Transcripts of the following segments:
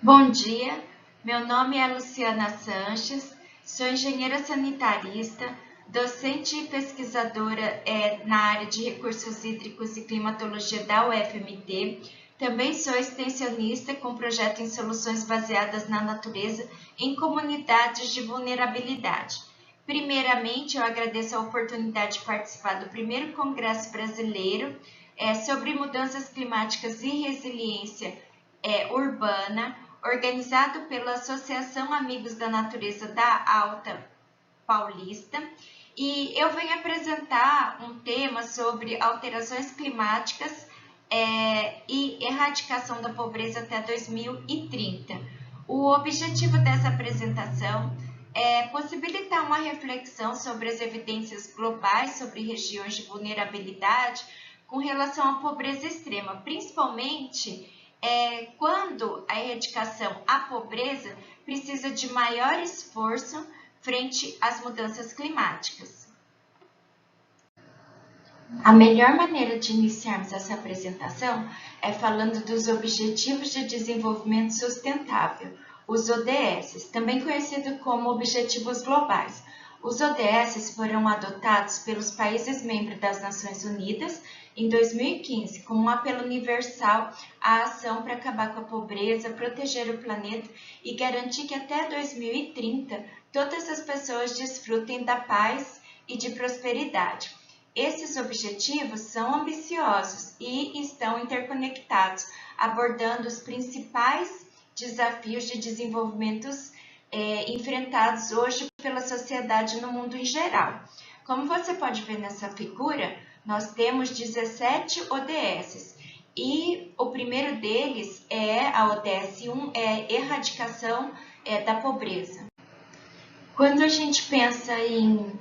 Bom dia, meu nome é Luciana Sanches, sou engenheira sanitarista, docente e pesquisadora na área de recursos hídricos e climatologia da UFMT. Também sou extensionista com projeto em soluções baseadas na natureza em comunidades de vulnerabilidade. Primeiramente, eu agradeço a oportunidade de participar do primeiro Congresso Brasileiro sobre mudanças climáticas e resiliência urbana, organizado pela Associação Amigos da Natureza da Alta Paulista, e eu venho apresentar um tema sobre alterações climáticas e erradicação da pobreza até 2030. O objetivo dessa apresentação é possibilitar uma reflexão sobre as evidências globais sobre regiões de vulnerabilidade com relação à pobreza extrema, principalmente quando a erradicação à pobreza precisa de maior esforço frente às mudanças climáticas. A melhor maneira de iniciarmos essa apresentação é falando dos Objetivos de Desenvolvimento Sustentável, os ODS, também conhecido como Objetivos Globais. Os ODS foram adotados pelos países membros das Nações Unidas em 2015 como um apelo universal à ação para acabar com a pobreza, proteger o planeta e garantir que até 2030 todas as pessoas desfrutem da paz e de prosperidade. Esses objetivos são ambiciosos e estão interconectados, abordando os principais desafios de desenvolvimento enfrentados hoje pela sociedade no mundo em geral. Como você pode ver nessa figura, nós temos 17 ODS e o primeiro deles a ODS 1, erradicação da pobreza. Quando a gente pensa em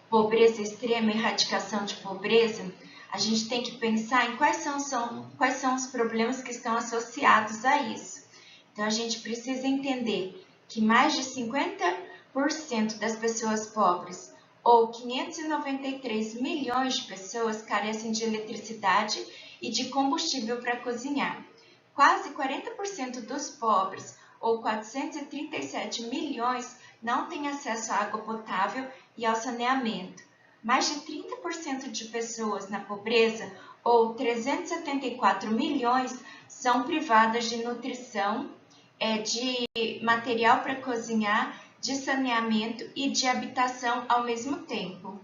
pobreza extrema, erradicação de pobreza, a gente tem que pensar em quais são os problemas que estão associados a isso. Então, a gente precisa entender que mais de 50% das pessoas pobres, ou 593 milhões de pessoas, carecem de eletricidade e de combustível para cozinhar. Quase 40% dos pobres, ou 437 milhões, não têm acesso à água potável e ao saneamento. Mais de 30% de pessoas na pobreza, ou 374 milhões, são privadas de nutrição, de material para cozinhar, de saneamento e de habitação ao mesmo tempo.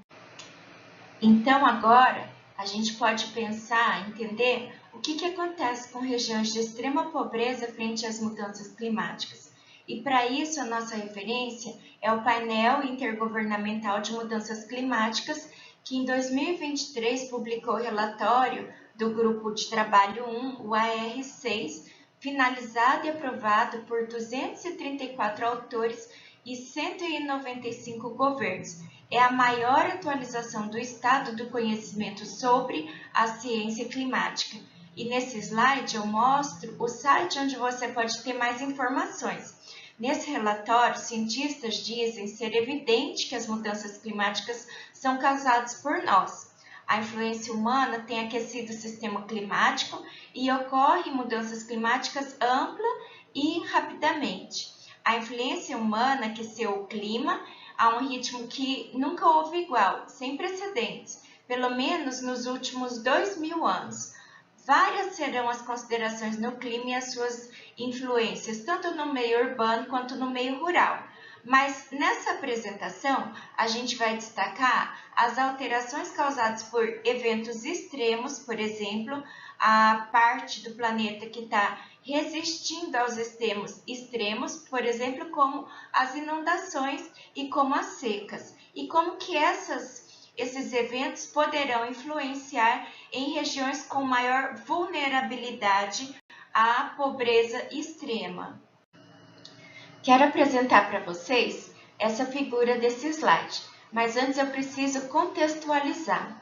Então, agora, a gente pode pensar, entender o que acontece com regiões de extrema pobreza frente às mudanças climáticas. E para isso, a nossa referência é o Painel Intergovernamental de Mudanças Climáticas, que em 2023 publicou o relatório do Grupo de Trabalho 1, o AR6, finalizado e aprovado por 234 autores e 195 governos. É a maior atualização do estado do conhecimento sobre a ciência climática. E nesse slide eu mostro o site onde você pode ter mais informações. Nesse relatório, cientistas dizem ser evidente que as mudanças climáticas são causadas por nós. A influência humana tem aquecido o sistema climático e ocorrem mudanças climáticas ampla e rapidamente. A influência humana aqueceu o clima a um ritmo que nunca houve igual, sem precedentes, pelo menos nos últimos 2000 anos. Várias serão as considerações no clima e as suas influências, tanto no meio urbano quanto no meio rural. Mas nessa apresentação, a gente vai destacar as alterações causadas por eventos extremos, por exemplo, a parte do planeta que está resistindo aos extremos, por exemplo, como as inundações e como as secas, e como que esses eventos poderão influenciar em regiões com maior vulnerabilidade à pobreza extrema. Quero apresentar para vocês essa figura desse slide, mas antes eu preciso contextualizar.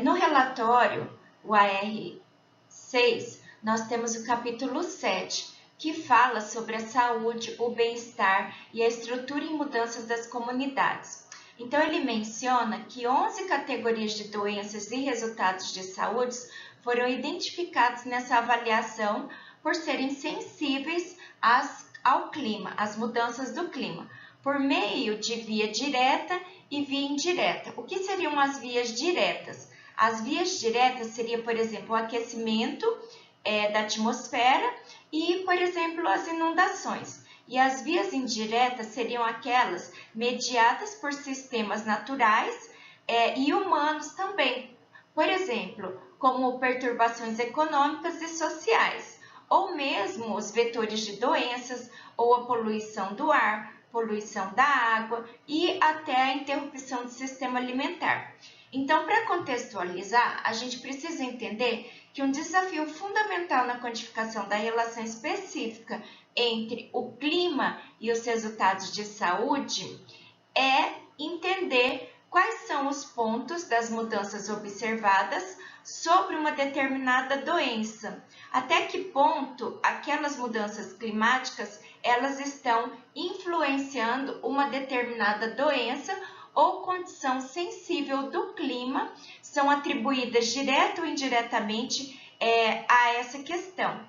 No relatório, o AR6, nós temos o capítulo 7, que fala sobre a saúde, o bem-estar e a estrutura em mudanças das comunidades. Então, ele menciona que 11 categorias de doenças e resultados de saúde foram identificados nessa avaliação por serem sensíveis ao clima, as mudanças do clima, por meio de via direta e via indireta. O que seriam as vias diretas? As vias diretas seria, por exemplo, o aquecimento da atmosfera e, por exemplo, as inundações. E as vias indiretas seriam aquelas mediadas por sistemas naturais e humanos também. Por exemplo, como perturbações econômicas e sociais, ou mesmo os vetores de doenças, ou a poluição do ar, poluição da água e até a interrupção do sistema alimentar. Então, para contextualizar, a gente precisa entender que um desafio fundamental na quantificação da relação específica entre o clima e os resultados de saúde é entender quais são os pontos das mudanças observadas sobre uma determinada doença. Até que ponto aquelas mudanças climáticas elas estão influenciando uma determinada doença ou condição sensível do clima, são atribuídas direta ou indiretamente a essa questão,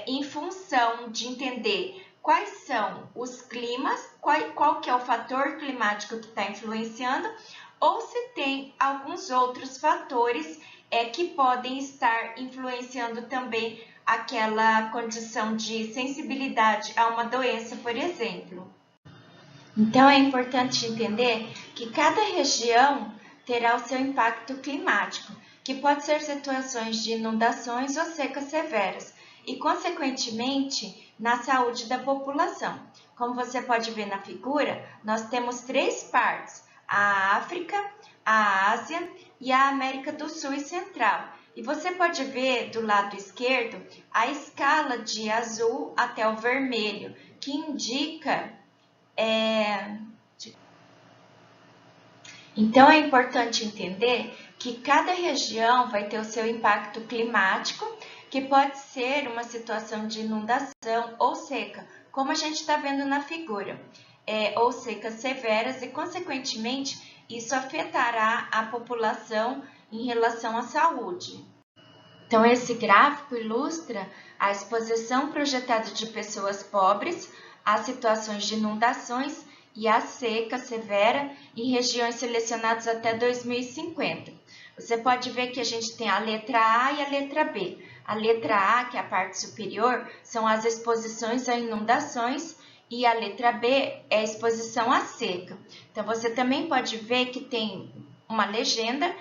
em função de entender quais são os climas, qual que é o fator climático que está influenciando, ou se tem alguns outros fatores que podem estar influenciando também aquela condição de sensibilidade a uma doença, por exemplo. Então, é importante entender que cada região terá o seu impacto climático, que pode ser situações de inundações ou secas severas, e, consequentemente, na saúde da população. Como você pode ver na figura, nós temos 3 partes, a África, a Ásia e a América do Sul e Central. E você pode ver do lado esquerdo a escala de azul até o vermelho, que indica Então, é importante entender que cada região vai ter o seu impacto climático, que pode ser uma situação de inundação ou seca, como a gente está vendo na figura, ou secas severas e, consequentemente, isso afetará a população em relação à saúde. Então, esse gráfico ilustra a exposição projetada de pessoas pobres a situações de inundações e a seca severa em regiões selecionadas até 2050. Você pode ver que a gente tem a letra A e a letra B. A letra A, que é a parte superior, são as exposições a inundações e a letra B é a exposição à seca. Então, você também pode ver que tem uma legenda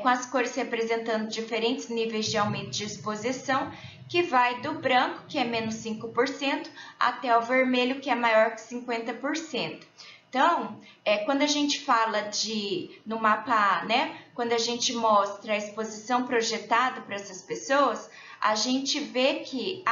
com as cores representando diferentes níveis de aumento de exposição, que vai do branco, que é menos 5%, até o vermelho, que é maior que 50%. Então, quando a gente fala no mapa A, né, quando a gente mostra a exposição projetada para essas pessoas, a gente vê que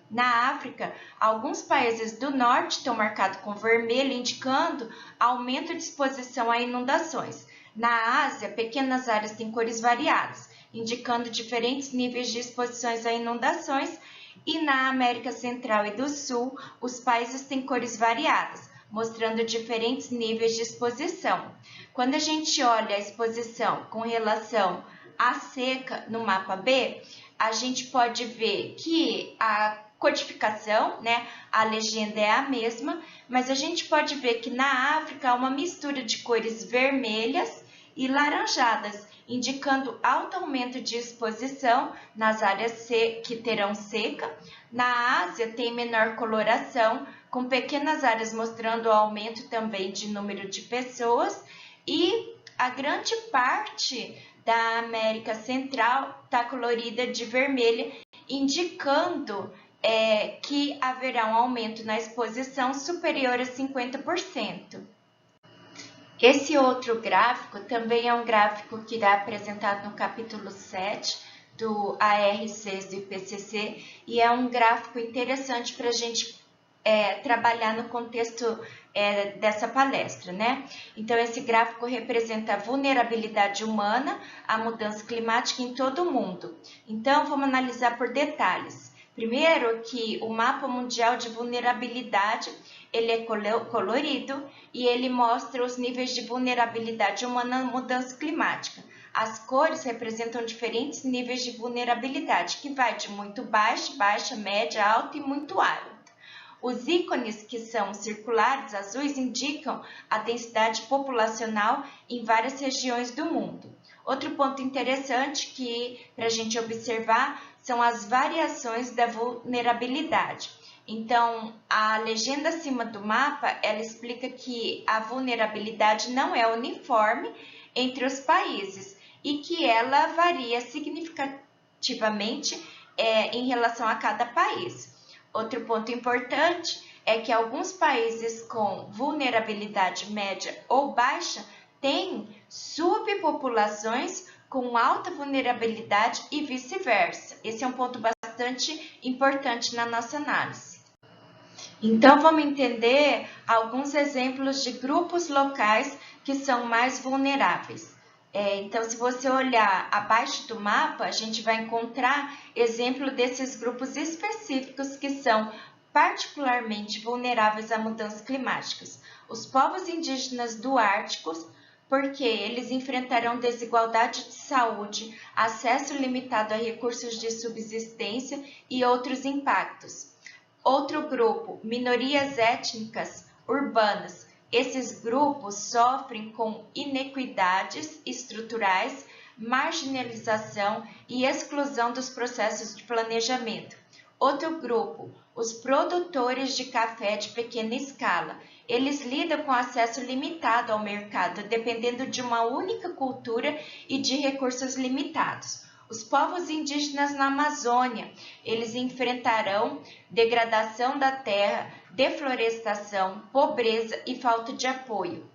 na África, alguns países do norte estão marcados com vermelho, indicando aumento de exposição a inundações. Na Ásia, pequenas áreas têm cores variadas, indicando diferentes níveis de exposições a inundações, e na América Central e do Sul, os países têm cores variadas, mostrando diferentes níveis de exposição. Quando a gente olha a exposição com relação à seca no mapa B, a gente pode ver que a codificação, né, a legenda é a mesma, mas a gente pode ver que na África há uma mistura de cores vermelhas e laranjadas, indicando alto aumento de exposição nas áreas que terão seca. Na Ásia tem menor coloração, com pequenas áreas mostrando o aumento também de número de pessoas, e a grande parte da América Central está colorida de vermelho, indicando que haverá um aumento na exposição superior a 50%. Esse outro gráfico também é um gráfico que irá apresentado no capítulo 7 do AR6 do IPCC, e é um gráfico interessante para a gente trabalhar no contexto dessa palestra, né? Então, esse gráfico representa a vulnerabilidade humana à mudança climática em todo o mundo. Então, vamos analisar por detalhes. Primeiro, que o mapa mundial de vulnerabilidade, ele é colorido e ele mostra os níveis de vulnerabilidade humana à mudança climática. As cores representam diferentes níveis de vulnerabilidade, que vai de muito baixa, baixa, média, alta e muito alta. Os ícones, que são circulares, azuis, indicam a densidade populacional em várias regiões do mundo. Outro ponto interessante que para a gente observar são as variações da vulnerabilidade. Então, a legenda acima do mapa, ela explica que a vulnerabilidade não é uniforme entre os países e que ela varia significativamente em relação a cada país. Outro ponto importante é que alguns países com vulnerabilidade média ou baixa têm subpopulações com alta vulnerabilidade e vice-versa. Esse é um ponto bastante importante na nossa análise. Então, vamos entender alguns exemplos de grupos locais que são mais vulneráveis. Então, se você olhar abaixo do mapa, a gente vai encontrar exemplo desses grupos específicos que são particularmente vulneráveis a mudanças climáticas. Os povos indígenas do Ártico, porque eles enfrentarão desigualdade de saúde, acesso limitado a recursos de subsistência e outros impactos. Outro grupo, minorias étnicas urbanas. Esses grupos sofrem com inequidades estruturais, marginalização e exclusão dos processos de planejamento. Outro grupo, os produtores de café de pequena escala. Eles lidam com acesso limitado ao mercado, dependendo de uma única cultura e de recursos limitados. Os povos indígenas na Amazônia, eles enfrentarão degradação da terra, deflorestação, pobreza e falta de apoio.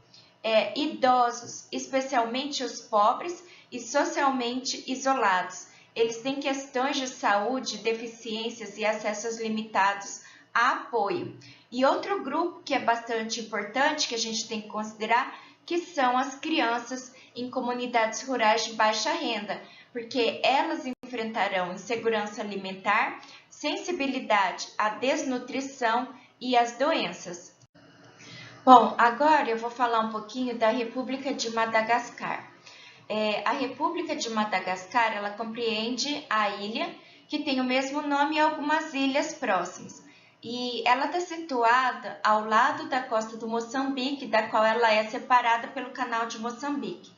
Idosos, especialmente os pobres e socialmente isolados, eles têm questões de saúde, deficiências e acessos limitados a apoio. E outro grupo que é bastante importante, que a gente tem que considerar, que são as crianças em comunidades rurais de baixa renda, porque elas enfrentarão insegurança alimentar, sensibilidade à desnutrição e às doenças. Bom, agora eu vou falar um pouquinho da República de Madagascar. A República de Madagascar, ela compreende a ilha, que tem o mesmo nome e algumas ilhas próximas. E ela está situada ao lado da costa do Moçambique, da qual ela é separada pelo Canal de Moçambique.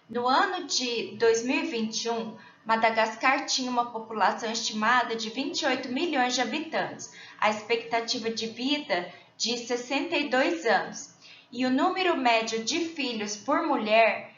No ano de 2021, Madagascar tinha uma população estimada de 28 milhões de habitantes, a expectativa de vida de 62 anos. E o número médio de filhos por mulher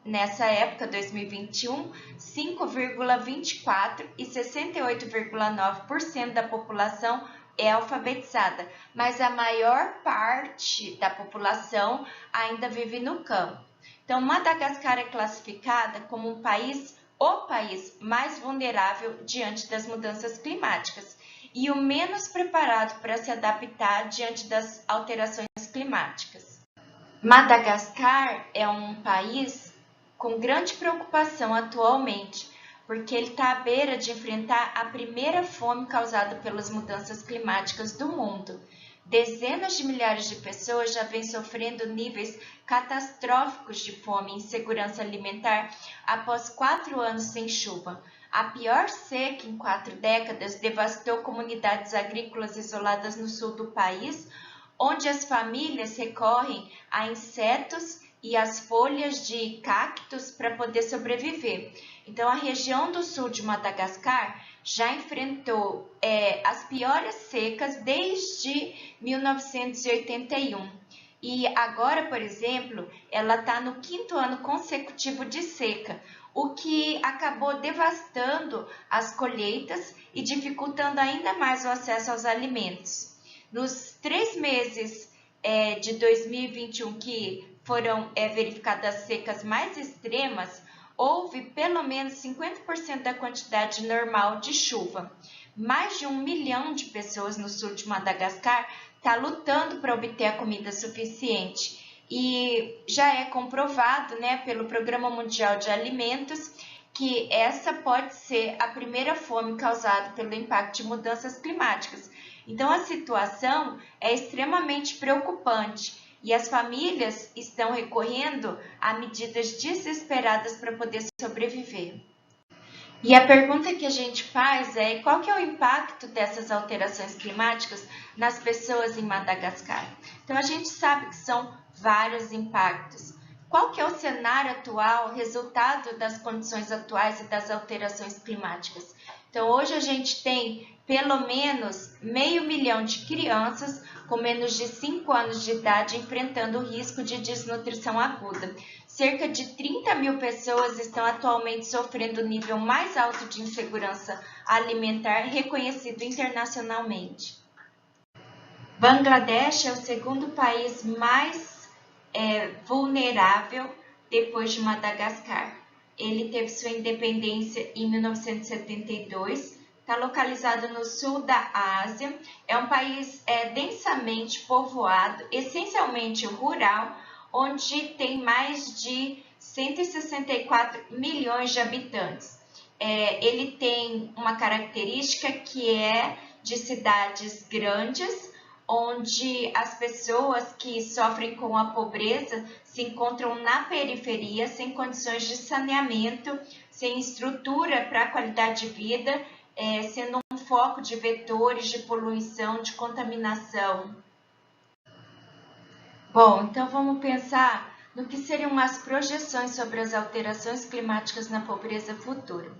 nessa época, 2021, 5,24 e 68,9% da população é alfabetizada, mas a maior parte da população ainda vive no campo. Então, Madagascar é classificada como o país mais vulnerável diante das mudanças climáticas e o menos preparado para se adaptar diante das alterações climáticas. Madagascar é um país com grande preocupação atualmente, porque ele está à beira de enfrentar a primeira fome causada pelas mudanças climáticas do mundo. Dezenas de milhares de pessoas já vêm sofrendo níveis catastróficos de fome e insegurança alimentar após 4 anos sem chuva. A pior seca em 4 décadas devastou comunidades agrícolas isoladas no sul do país, onde as famílias recorrem a insetos e as folhas de cactos para poder sobreviver. Então, a região do sul de Madagascar já enfrentou as piores secas desde 1981. E agora, por exemplo, ela está no 5º ano consecutivo de seca, o que acabou devastando as colheitas e dificultando ainda mais o acesso aos alimentos. Nos 3 meses de 2021 que foram verificadas secas mais extremas, houve pelo menos 50% da quantidade normal de chuva. Mais de 1 milhão de pessoas no sul de Madagascar está lutando para obter a comida suficiente. E já é comprovado, pelo Programa Mundial de Alimentos que essa pode ser a primeira fome causada pelo impacto de mudanças climáticas. Então, a situação é extremamente preocupante e as famílias estão recorrendo a medidas desesperadas para poder sobreviver. E a pergunta que a gente faz é: qual que é o impacto dessas alterações climáticas nas pessoas em Madagascar? Então a gente sabe que são vários impactos. Qual que é o cenário atual, resultado das condições atuais e das alterações climáticas? Então hoje a gente tem pelo menos 500 mil de crianças com menos de 5 anos de idade enfrentando o risco de desnutrição aguda. Cerca de 30 mil pessoas estão atualmente sofrendo o nível mais alto de insegurança alimentar reconhecido internacionalmente. Bangladesh é o segundo país mais vulnerável depois de Madagascar. Ele teve sua independência em 1972, está localizado no sul da Ásia, é um país densamente povoado, essencialmente rural, onde tem mais de 164 milhões de habitantes. Ele tem uma característica que é de cidades grandes, onde as pessoas que sofrem com a pobreza se encontram na periferia, sem condições de saneamento, sem estrutura para a qualidade de vida, sendo um foco de vetores de poluição, de contaminação. Bom, então vamos pensar no que seriam as projeções sobre as alterações climáticas na pobreza futura.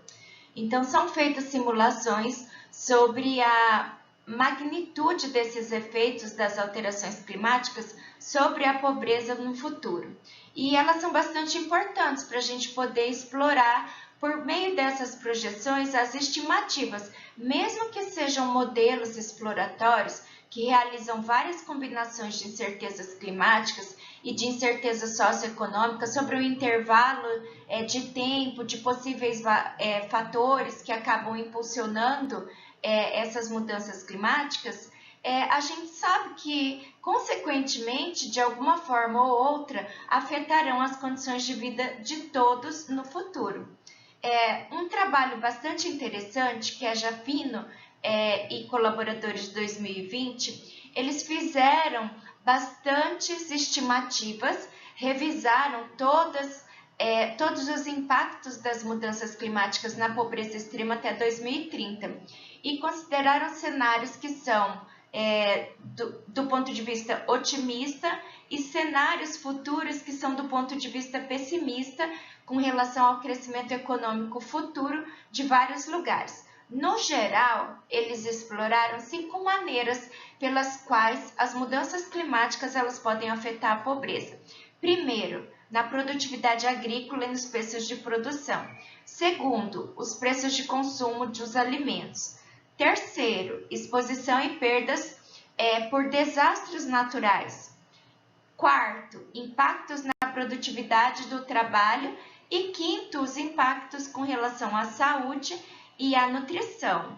Então, são feitas simulações sobre a magnitude desses efeitos das alterações climáticas sobre a pobreza no futuro. E elas são bastante importantes para a gente poder explorar, por meio dessas projeções, as estimativas, mesmo que sejam modelos exploratórios, que realizam várias combinações de incertezas climáticas e de incerteza socioeconômica sobre o intervalo de tempo, de possíveis fatores que acabam impulsionando essas mudanças climáticas, a gente sabe que, consequentemente, de alguma forma ou outra, afetarão as condições de vida de todos no futuro. Um trabalho bastante interessante, que a Jafino e colaboradores de 2020, eles fizeram bastantes estimativas, revisaram todos os impactos das mudanças climáticas na pobreza extrema até 2030 e consideraram cenários que são do ponto de vista otimista e cenários futuros que são do ponto de vista pessimista com relação ao crescimento econômico futuro de vários lugares. No geral, eles exploraram 5 maneiras pelas quais as mudanças climáticas elas podem afetar a pobreza. Primeiro, na produtividade agrícola e nos preços de produção. Segundo, os preços de consumo dos alimentos. Terceiro, exposição e perdas por desastres naturais. Quarto, impactos na produtividade do trabalho. E quinto, os impactos com relação à saúde e à nutrição.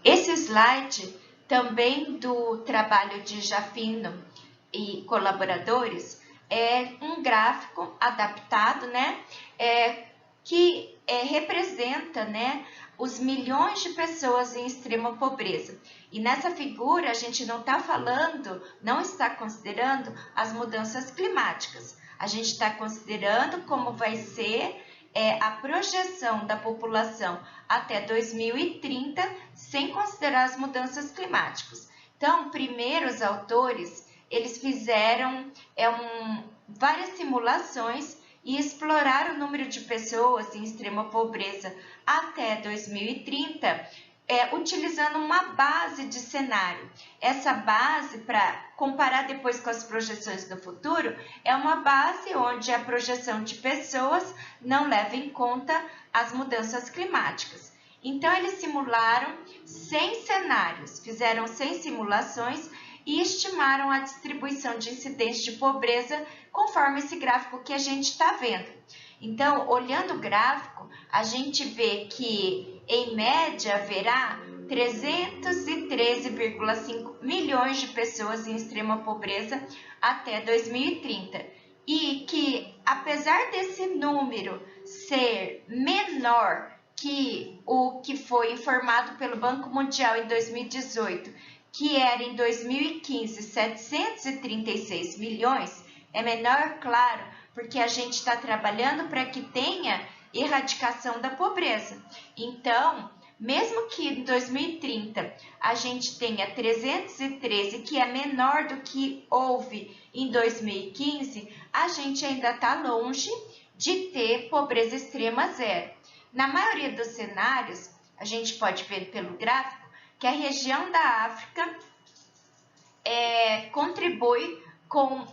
Esse slide, também do trabalho de Jafino e colaboradores, é um gráfico adaptado, que representa, os milhões de pessoas em extrema pobreza. E nessa figura a gente não está considerando as mudanças climáticas. A gente está considerando como vai ser a projeção da população até 2030, sem considerar as mudanças climáticas. Então, primeiro os autores, eles fizeram várias simulações e exploraram o número de pessoas em extrema pobreza até 2030, utilizando uma base de cenário. Essa base, para comparar depois com as projeções do futuro, é uma base onde a projeção de pessoas não leva em conta as mudanças climáticas. Então, eles simularam 100 cenários, fizeram 100 simulações e estimaram a distribuição de incidência de pobreza conforme esse gráfico que a gente está vendo. Então, olhando o gráfico, a gente vê que, em média, haverá 313,5 milhões de pessoas em extrema pobreza até 2030. E que, apesar desse número ser menor que o que foi informado pelo Banco Mundial em 2018, que era em 2015 736 milhões, é menor, claro, porque a gente está trabalhando para que tenha erradicação da pobreza. Então, mesmo que em 2030 a gente tenha 313, que é menor do que houve em 2015, a gente ainda está longe de ter pobreza extrema zero. Na maioria dos cenários, a gente pode ver pelo gráfico que a região da África contribui com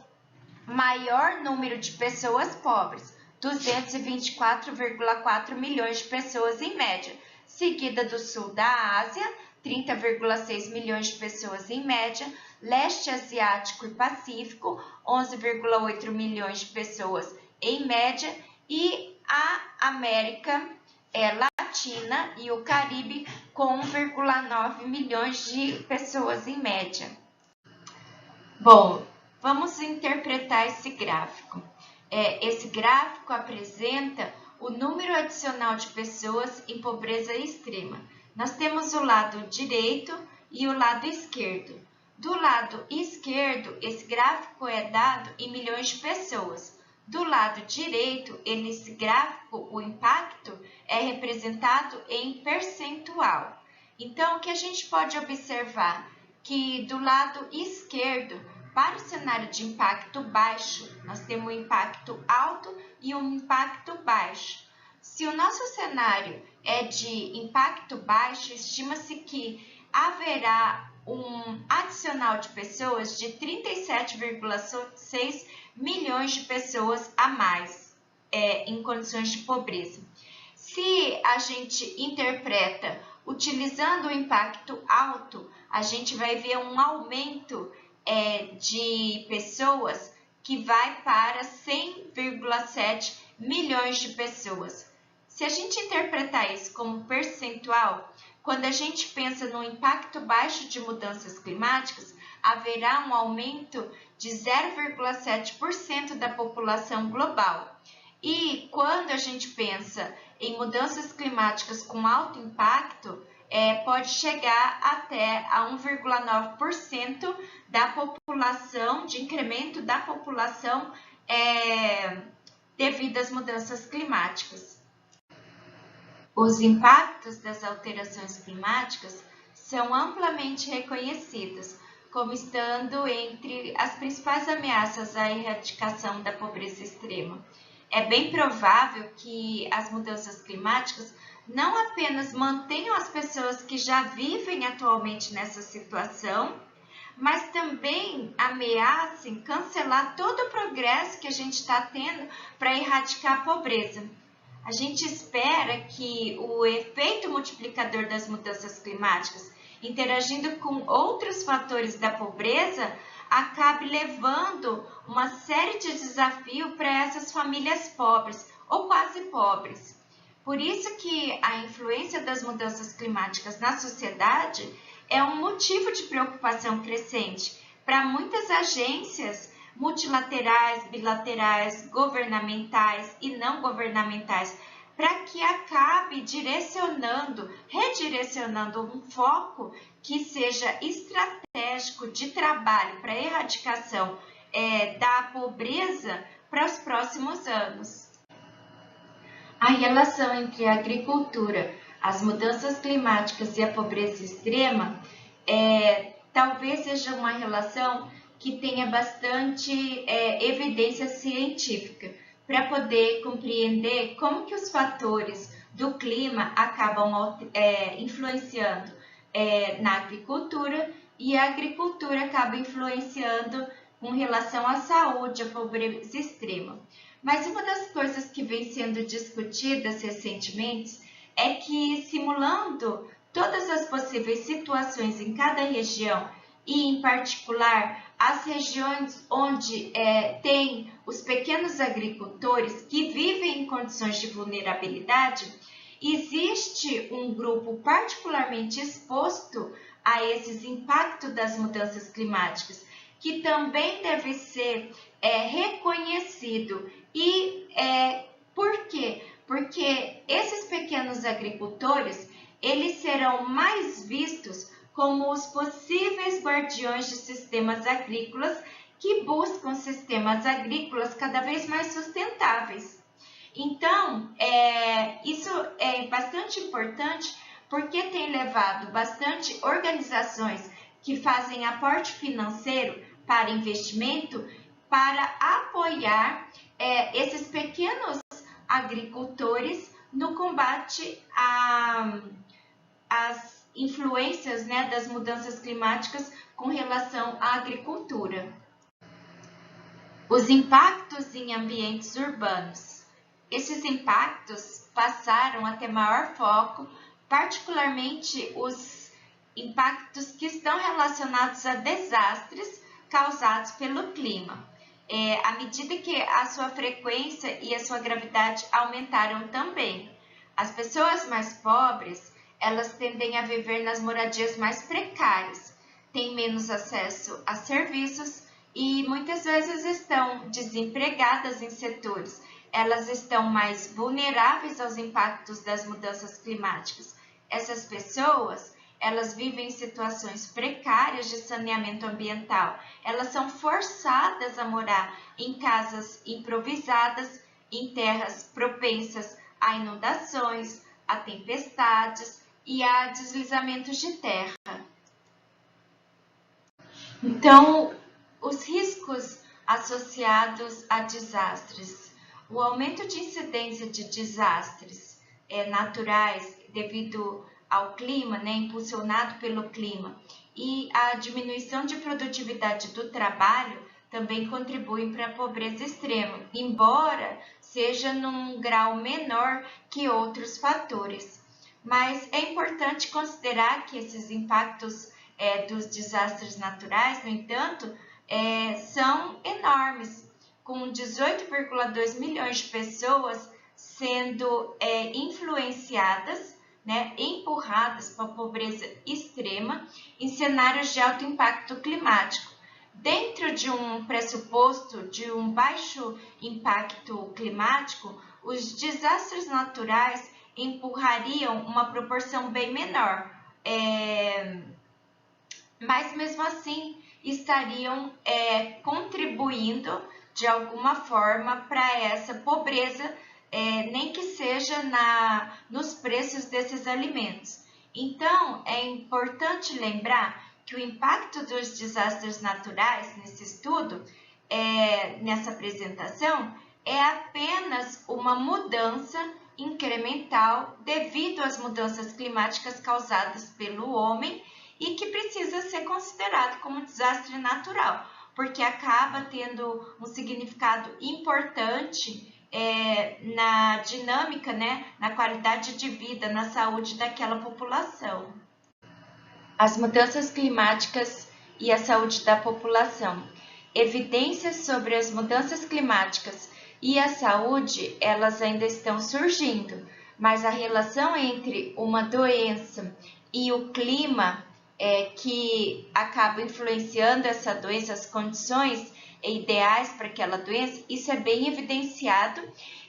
maior número de pessoas pobres, 224,4 milhões de pessoas em média, seguida do sul da Ásia, 30,6 milhões de pessoas em média, leste asiático e pacífico, 11,8 milhões de pessoas em média, e a América Latina e o Caribe com 1,9 milhões de pessoas em média. Bom, vamos interpretar esse gráfico. Esse gráfico apresenta o número adicional de pessoas em pobreza extrema. Nós temos o lado direito e o lado esquerdo. Do lado esquerdo, esse gráfico é dado em milhões de pessoas. Do lado direito, esse gráfico, o impacto, é representado em percentual. Então, o que a gente pode observar? Que do lado esquerdo, para o cenário de impacto baixo, nós temos um impacto alto e um impacto baixo. Se o nosso cenário é de impacto baixo, estima-se que haverá um adicional de pessoas de 37,6 milhões de pessoas a mais em condições de pobreza. Se a gente interpreta utilizando o impacto alto, a gente vai ver um aumento de pessoas que vai para 100,7 milhões de pessoas. Se a gente interpretar isso como percentual, quando a gente pensa no impacto baixo de mudanças climáticas, haverá um aumento de 0,7% da população global. E quando a gente pensa em mudanças climáticas com alto impacto, pode chegar até a 1,9% da população, de incremento da população devido às mudanças climáticas. Os impactos das alterações climáticas são amplamente reconhecidos como estando entre as principais ameaças à erradicação da pobreza extrema. É bem provável que as mudanças climáticas não apenas mantenham as pessoas que já vivem atualmente nessa situação, mas também ameacem cancelar todo o progresso que a gente está tendo para erradicar a pobreza. A gente espera que o efeito multiplicador das mudanças climáticas, interagindo com outros fatores da pobreza, acabe levando uma série de desafios para essas famílias pobres ou quase pobres. Por isso que a influência das mudanças climáticas na sociedade é um motivo de preocupação crescente para muitas agências multilaterais, bilaterais, governamentais e não governamentais, para que acabe redirecionando um foco que seja estratégico de trabalho para a erradicação da pobreza para os próximos anos. A relação entre a agricultura, as mudanças climáticas e a pobreza extrema talvez seja uma relação que tenha bastante evidência científica para poder compreender como que os fatores do clima acabam influenciando na agricultura e a agricultura acaba influenciando com relação à saúde, à pobreza extrema. Mas uma das coisas que vem sendo discutidas recentemente é que, simulando todas as possíveis situações em cada região, e em particular as regiões onde tem os pequenos agricultores que vivem em condições de vulnerabilidade, existe um grupo particularmente exposto a esses impactos das mudanças climáticas, que também deve ser reconhecido. E por quê? Porque esses pequenos agricultores, eles serão mais vistos como os possíveis guardiões de sistemas agrícolas que buscam sistemas agrícolas cada vez mais sustentáveis. Então, isso é bastante importante porque tem levado bastante organizações que fazem aporte financeiro para investimento para apoiar esses pequenos agricultores no combate às influências, né, das mudanças climáticas com relação à agricultura. Os impactos em ambientes urbanos. Esses impactos passaram a ter maior foco, particularmente os impactos que estão relacionados a desastres causados pelo clima. À medida que a sua frequência e a sua gravidade aumentaram também. As pessoas mais pobres, elas tendem a viver nas moradias mais precárias, têm menos acesso a serviços e muitas vezes estão desempregadas em setores. Elas estão mais vulneráveis aos impactos das mudanças climáticas. Essas pessoas, elas vivem em situações precárias de saneamento ambiental. Elas são forçadas a morar em casas improvisadas, em terras propensas a inundações, a tempestades e a deslizamentos de terra. Então, os riscos associados a desastres. O aumento de incidência de desastres naturais devido ao clima, né, impulsionado pelo clima, e a diminuição de produtividade do trabalho também contribuem para a pobreza extrema, embora seja num grau menor que outros fatores. Mas é importante considerar que esses impactos dos desastres naturais, no entanto, são enormes, com 18,2 milhões de pessoas sendo influenciadas, né, empurradas para a pobreza extrema em cenários de alto impacto climático. Dentro de um pressuposto de um baixo impacto climático, os desastres naturais empurrariam uma proporção bem menor, mas mesmo assim estariam contribuindo de alguma forma para essa pobreza, nem que seja nos preços desses alimentos. Então, é importante lembrar que o impacto dos desastres naturais nesse estudo, nessa apresentação, é apenas uma mudança incremental devido às mudanças climáticas causadas pelo homem e que precisa ser considerado como desastre natural, porque acaba tendo um significado importante na dinâmica, né, na qualidade de vida, na saúde daquela população. As mudanças climáticas e a saúde da população. Evidências sobre as mudanças climáticas e a saúde, elas ainda estão surgindo, mas a relação entre uma doença e o clima que acaba influenciando essa doença, as condições ideais para aquela doença, isso é bem evidenciado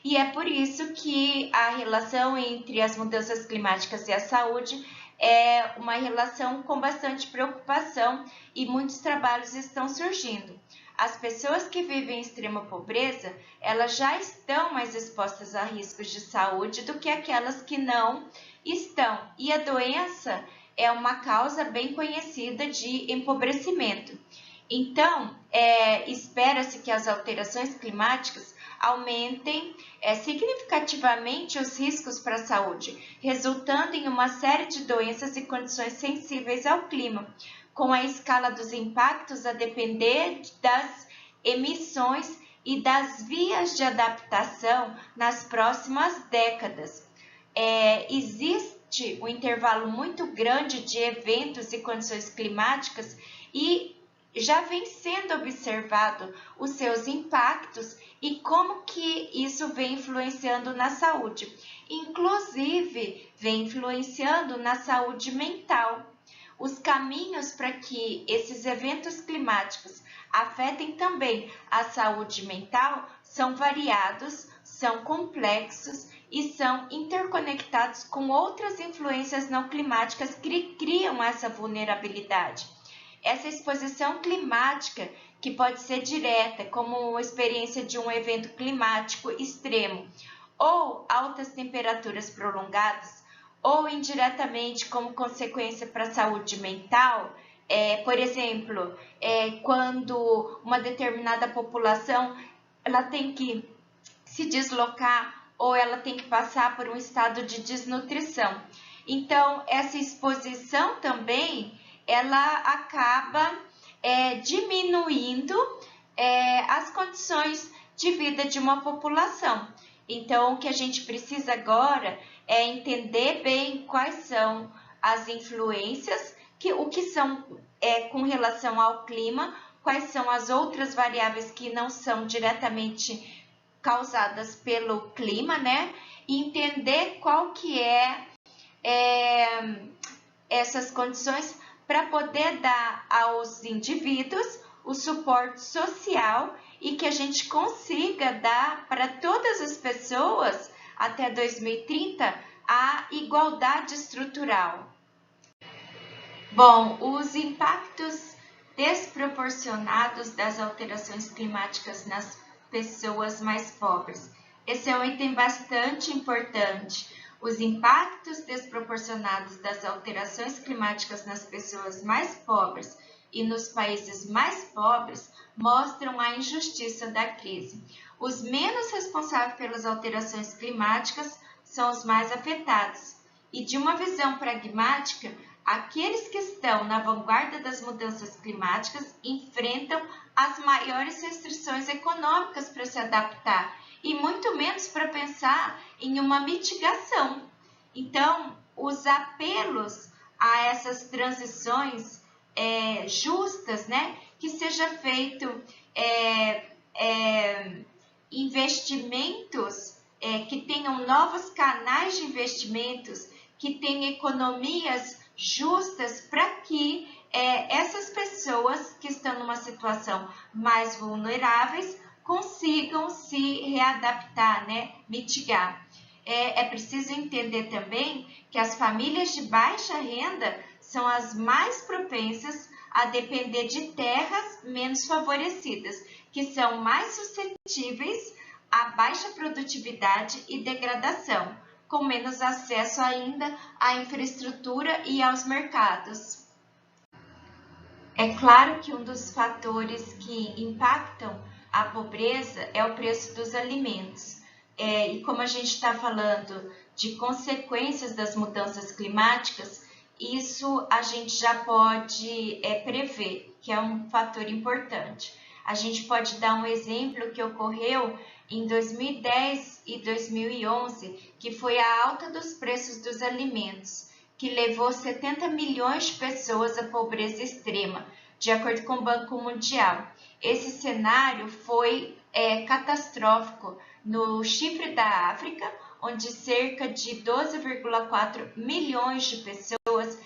e é por isso que a relação entre as mudanças climáticas e a saúde é uma relação com bastante preocupação e muitos trabalhos estão surgindo. As pessoas que vivem em extrema pobreza, elas já estão mais expostas a riscos de saúde do que aquelas que não estão. E a doença é uma causa bem conhecida de empobrecimento. Então, espera-se que as alterações climáticas aumentem significativamente os riscos para a saúde, resultando em uma série de doenças e condições sensíveis ao clima, com a escala dos impactos a depender das emissões e das vias de adaptação nas próximas décadas. Existe um intervalo muito grande de eventos e condições climáticas e já vem sendo observado os seus impactos e como que isso vem influenciando na saúde. Inclusive, vem influenciando na saúde mental. Os caminhos para que esses eventos climáticos afetem também a saúde mental são variados, são complexos e são interconectados com outras influências não climáticas que criam essa vulnerabilidade. Essa exposição climática, que pode ser direta, como a experiência de um evento climático extremo, ou altas temperaturas prolongadas, ou indiretamente como consequência para a saúde mental, por exemplo, quando uma determinada população ela tem que se deslocar ou ela tem que passar por um estado de desnutrição. Então, essa exposição também, ela acaba diminuindo as condições de vida de uma população. Então, o que a gente precisa agora é entender bem quais são as influências, o que são com relação ao clima, quais são as outras variáveis que não são diretamente causadas pelo clima, né? E entender qual que essas condições para poder dar aos indivíduos o suporte social e que a gente consiga dar para todas as pessoas até 2030 a igualdade estrutural. Bom, os impactos desproporcionados das alterações climáticas nas pessoas mais pobres. Esse é um item bastante importante. Os impactos desproporcionados das alterações climáticas nas pessoas mais pobres e nos países mais pobres mostram a injustiça da crise. Os menos responsáveis pelas alterações climáticas são os mais afetados. E de uma visão pragmática, aqueles que estão na vanguarda das mudanças climáticas enfrentam as maiores restrições econômicas para se adaptar e muito menos para pensar em uma mitigação. Então, os apelos a essas transições justas, né, que seja feito investimentos que tenham novos canais de investimentos, que tenham economias justas para que essas pessoas que estão numa situação mais vulneráveis consigam se readaptar, né? Mitigar. É preciso entender também que as famílias de baixa renda são as mais propensas a depender de terras menos favorecidas, que são mais suscetíveis à baixa produtividade e degradação, com menos acesso ainda à infraestrutura e aos mercados. É claro que um dos fatores que impactam a pobreza é o preço dos alimentos. E como a gente está falando de consequências das mudanças climáticas, isso a gente já pode prever, que é um fator importante. A gente pode dar um exemplo que ocorreu em 2010 e 2011, que foi a alta dos preços dos alimentos, que levou 70 milhões de pessoas à pobreza extrema, de acordo com o Banco Mundial. Esse cenário foi catastrófico no Chipre da África, onde cerca de 12,4 milhões de pessoas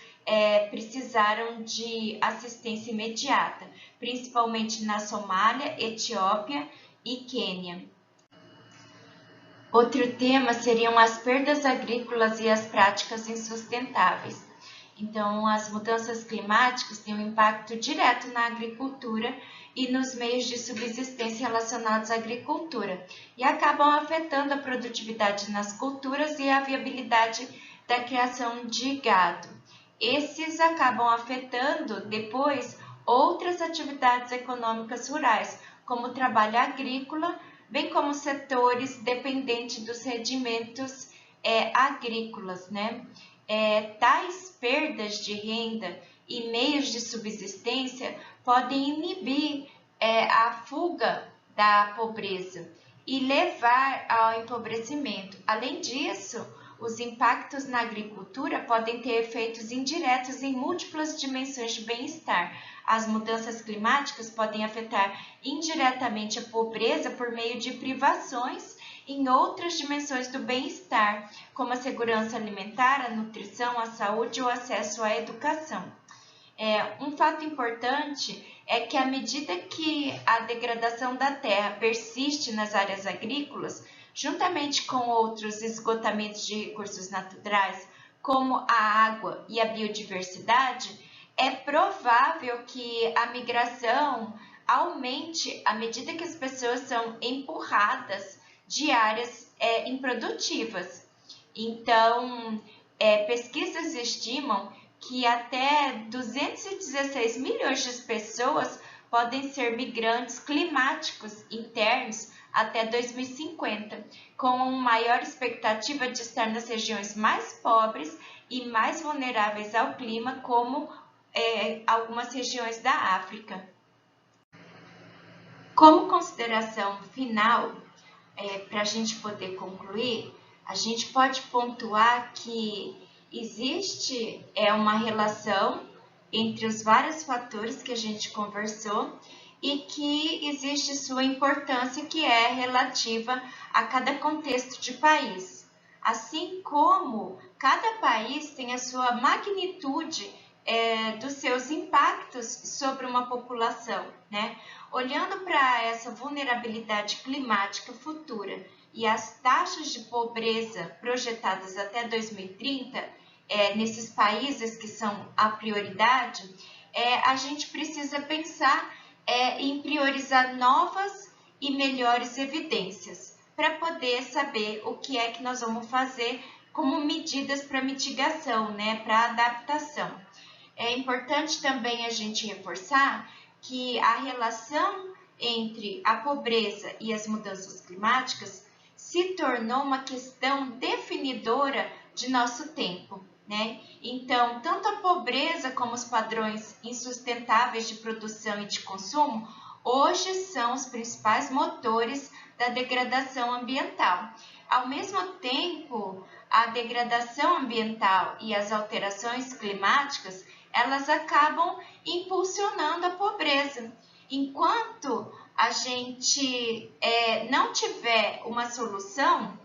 precisaram de assistência imediata, principalmente na Somália, Etiópia e Quênia. Outro tema seriam as perdas agrícolas e as práticas insustentáveis. Então, as mudanças climáticas têm um impacto direto na agricultura e nos meios de subsistência relacionados à agricultura e acabam afetando a produtividade nas culturas e a viabilidade da criação de gado. Esses acabam afetando depois outras atividades econômicas rurais, como o trabalho agrícola, bem como setores dependentes dos rendimentos agrícolas, né? Tais perdas de renda e meios de subsistência podem inibir a fuga da pobreza e levar ao empobrecimento. Além disso, os impactos na agricultura podem ter efeitos indiretos em múltiplas dimensões de bem-estar. As mudanças climáticas podem afetar indiretamente a pobreza por meio de privações em outras dimensões do bem-estar, como a segurança alimentar, a nutrição, a saúde e o acesso à educação. Um fato importante é que, à medida que a degradação da terra persiste nas áreas agrícolas, juntamente com outros esgotamentos de recursos naturais, como a água e a biodiversidade, é provável que a migração aumente à medida que as pessoas são empurradas de áreas improdutivas. Então, pesquisas estimam que até 216 milhões de pessoas podem ser migrantes climáticos internos até 2050, com maior expectativa de estar nas regiões mais pobres e mais vulneráveis ao clima, como algumas regiões da África. Como consideração final, para a gente poder concluir, a gente pode pontuar que existe uma relação entre os vários fatores que a gente conversou e que existe sua importância, que é relativa a cada contexto de país. Assim como cada país tem a sua magnitude dos seus impactos sobre uma população, né? Olhando para essa vulnerabilidade climática futura e as taxas de pobreza projetadas até 2030, nesses países que são a prioridade, a gente precisa pensar em priorizar novas e melhores evidências para poder saber o que é que nós vamos fazer como medidas para mitigação, né, para adaptação. É importante também a gente reforçar que a relação entre a pobreza e as mudanças climáticas se tornou uma questão definidora de nosso tempo, né? Então, tanto a pobreza como os padrões insustentáveis de produção e de consumo hoje são os principais motores da degradação ambiental. Ao mesmo tempo, a degradação ambiental e as alterações climáticas, elas acabam impulsionando a pobreza. Enquanto a gente não tiver uma solução,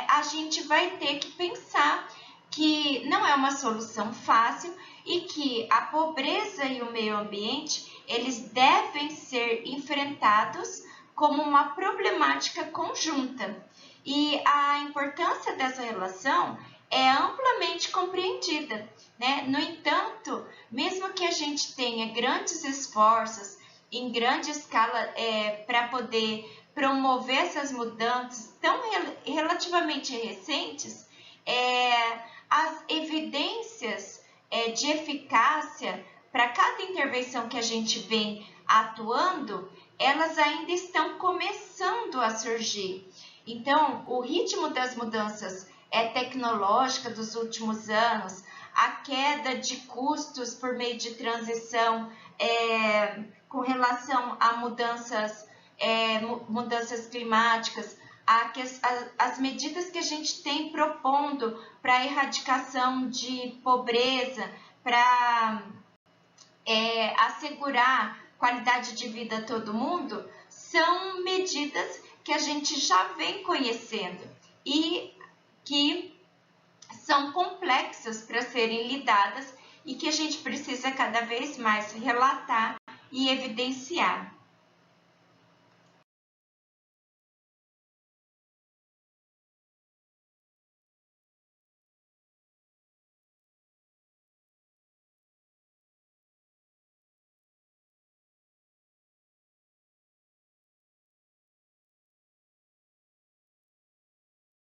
a gente vai ter que pensar que não é uma solução fácil e que a pobreza e o meio ambiente, eles devem ser enfrentados como uma problemática conjunta. E a importância dessa relação é amplamente compreendida, né? No entanto, mesmo que a gente tenha grandes esforços em grande escala para poder promover essas mudanças tão relativamente recentes, as evidências de eficácia para cada intervenção que a gente vem atuando, elas ainda estão começando a surgir. Então, o ritmo das mudanças tecnológicas dos últimos anos, a queda de custos por meio de transição com relação a mudanças climáticas, as medidas que a gente tem propondo para a erradicação de pobreza, para assegurar qualidade de vida a todo mundo, são medidas que a gente já vem conhecendo e que são complexas para serem lidadas e que a gente precisa cada vez mais relatar e evidenciar.